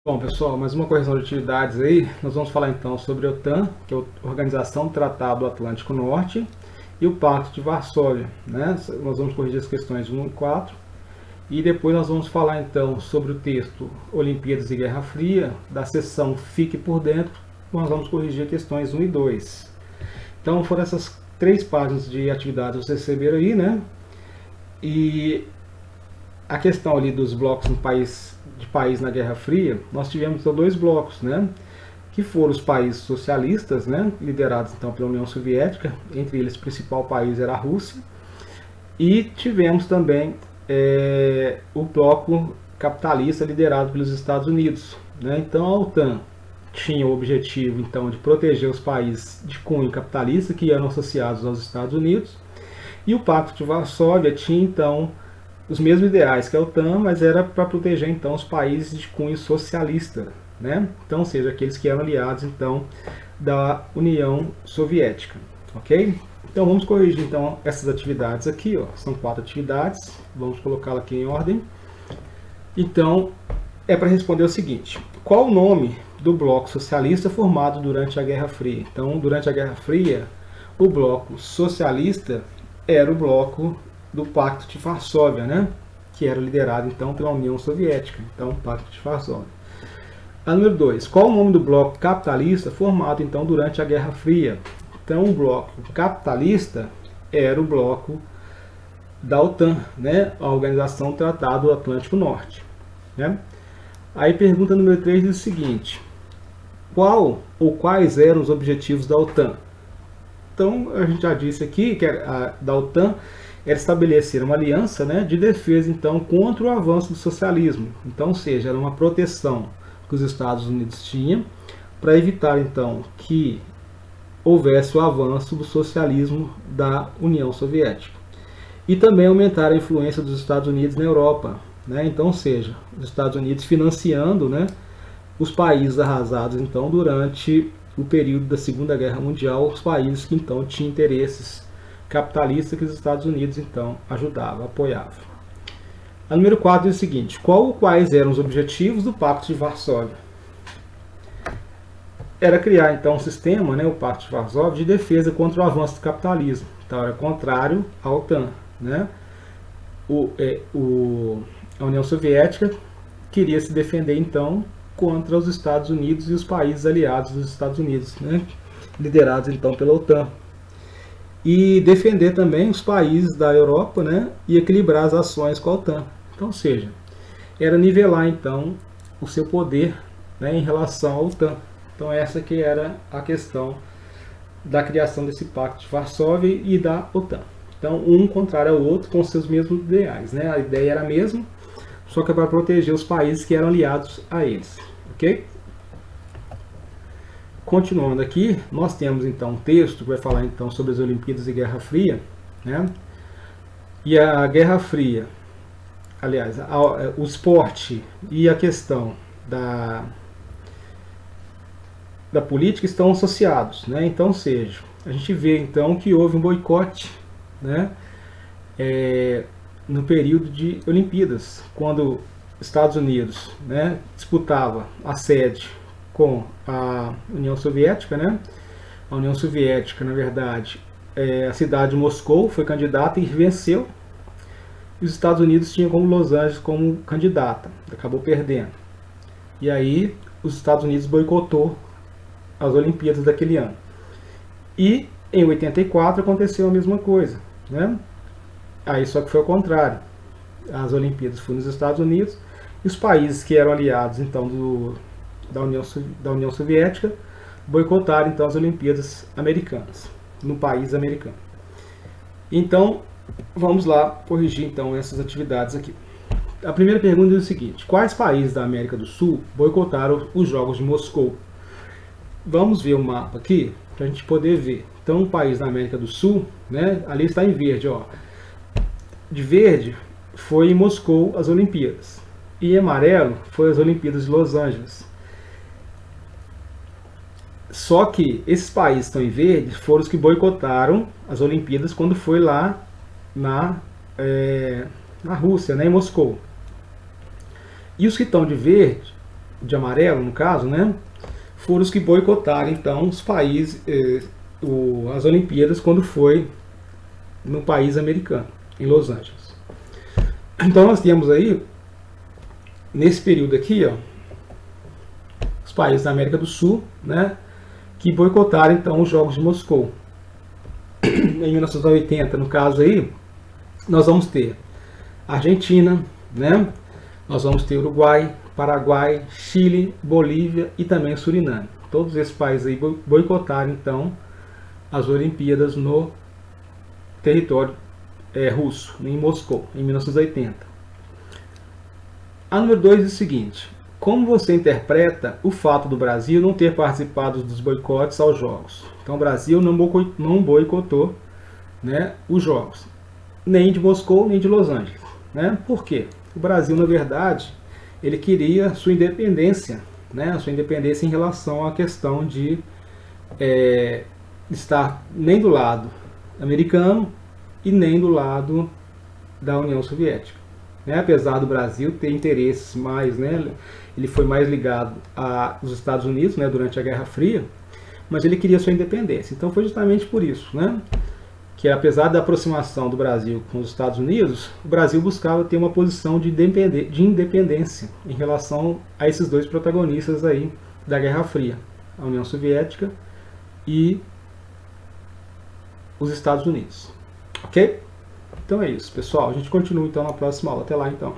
Bom, pessoal, mais uma correção de atividades aí. Nós vamos falar então sobre a OTAN, que é a Organização do Tratado do Atlântico Norte, e o Pacto de Varsóvia, né? Nós vamos corrigir as questões 1 e 4. E depois nós vamos falar então sobre o texto Olimpíadas e Guerra Fria, da seção Fique por Dentro. Nós vamos corrigir questões 1 e 2. Então foram essas 3 páginas de atividades que vocês receberam aí, né? E a questão ali dos blocos de país na Guerra Fria, nós tivemos então 2 blocos, né? Que foram os países socialistas, né? Liderados então pela União Soviética, entre eles o principal país era a Rússia, e tivemos também o bloco capitalista liderado pelos Estados Unidos, né? Então a OTAN tinha o objetivo então de proteger os países de cunho capitalista que eram associados aos Estados Unidos, e o Pacto de Varsóvia tinha então os mesmos ideais que a OTAN, mas era para proteger então os países de cunho socialista, né? Então, ou seja, aqueles que eram aliados então da União Soviética, ok? Então vamos corrigir então essas atividades aqui, ó. São 4 atividades, vamos colocá-la aqui em ordem. Então é para responder o seguinte: qual o nome do bloco socialista formado durante a Guerra Fria? Então, durante a Guerra Fria, o bloco socialista era o bloco do Pacto de Varsóvia, né? Que era liderado então pela União Soviética. Então, Pacto de Varsóvia. A número 2. Qual o nome do bloco capitalista formado então durante a Guerra Fria? Então, o bloco capitalista era o bloco da OTAN, né? A Organização do Tratado do Atlântico Norte, né? Aí, pergunta número 3 diz o seguinte: qual ou quais eram os objetivos da OTAN? Então, a gente já disse aqui que da OTAN era estabelecer uma aliança, né, de defesa então contra o avanço do socialismo. Então, ou seja, era uma proteção que os Estados Unidos tinham para evitar então que houvesse o avanço do socialismo da União Soviética. E também aumentar a influência dos Estados Unidos na Europa, né? Então, ou seja, os Estados Unidos financiando, né, os países arrasados então durante o período da Segunda Guerra Mundial, os países que então tinham interesses capitalista que os Estados Unidos então ajudavam, apoiavam. A número 4 diz o seguinte: qual ou quais eram os objetivos do Pacto de Varsóvia? Era criar então um sistema, né, o Pacto de Varsóvia, de defesa contra o avanço do capitalismo. Então era contrário à OTAN, né? A União Soviética queria se defender então contra os Estados Unidos e os países aliados dos Estados Unidos, né, liderados então pela OTAN. E defender também os países da Europa, né, e equilibrar as ações com a OTAN. Então, ou seja, era nivelar então o seu poder, né, em relação à OTAN. Então essa que era a questão da criação desse Pacto de Varsóvia e da OTAN. Então um contrário ao outro com seus mesmos ideais, né? A ideia era a mesma, só que é para proteger os países que eram aliados a eles, ok? Continuando aqui, nós temos então um texto que vai falar então sobre as Olimpíadas e Guerra Fria, né? E a Guerra Fria, aliás, o esporte e a questão da política estão associados, né? Então, ou seja, a gente vê então que houve um boicote, né? No período de Olimpíadas, quando Estados Unidos, né, disputava a sede com a União Soviética, né? A União Soviética, na verdade, a cidade de Moscou foi candidata e venceu. E os Estados Unidos tinham como Los Angeles como candidata, acabou perdendo. E aí os Estados Unidos boicotou as Olimpíadas daquele ano. E em 84 aconteceu a mesma coisa, né? Aí só que foi ao contrário. As Olimpíadas foram nos Estados Unidos e os países que eram aliados então da União Soviética boicotaram então as Olimpíadas americanas, no país americano. Então, vamos lá corrigir então essas atividades aqui. A primeira pergunta é o seguinte: quais países da América do Sul boicotaram os Jogos de Moscou? Vamos ver o mapa aqui para a gente poder ver. Então, um país da América do Sul, né, ali está em verde, ó. De verde foi em Moscou as Olimpíadas. E em amarelo foi as Olimpíadas de Los Angeles. Só que esses países que estão em verde foram os que boicotaram as Olimpíadas quando foi lá na Rússia, né, em Moscou. E os que estão de verde de amarelo, no caso, né, foram os que boicotaram, então, os países, as Olimpíadas, quando foi no país americano, em Los Angeles. Então, nós temos aí, nesse período aqui, ó, os países da América do Sul, né, que boicotaram, então, os Jogos de Moscou. Em 1980, no caso aí, nós vamos ter Argentina, né, nós vamos ter Uruguai, Paraguai, Chile, Bolívia e também Suriname. Todos esses países aí boicotaram, então, as Olimpíadas no território russo, em Moscou, em 1980. A número 2 é o seguinte: como você interpreta o fato do Brasil não ter participado dos boicotes aos Jogos? Então, o Brasil não boicotou, né, os Jogos, nem de Moscou, nem de Los Angeles. Né? Por quê? O Brasil, na verdade, ele queria sua independência, né, sua independência em relação à questão de estar nem do lado americano e nem do lado da União Soviética. Né? Apesar do Brasil ter interesses mais, né, ele foi mais ligado aos Estados Unidos, né, durante a Guerra Fria, mas ele queria sua independência. Então foi justamente por isso, né, que apesar da aproximação do Brasil com os Estados Unidos, o Brasil buscava ter uma posição de independência em relação a esses dois protagonistas aí da Guerra Fria, a União Soviética e os Estados Unidos. Ok? Então é isso, pessoal. A gente continua então na próxima aula. Até lá, então.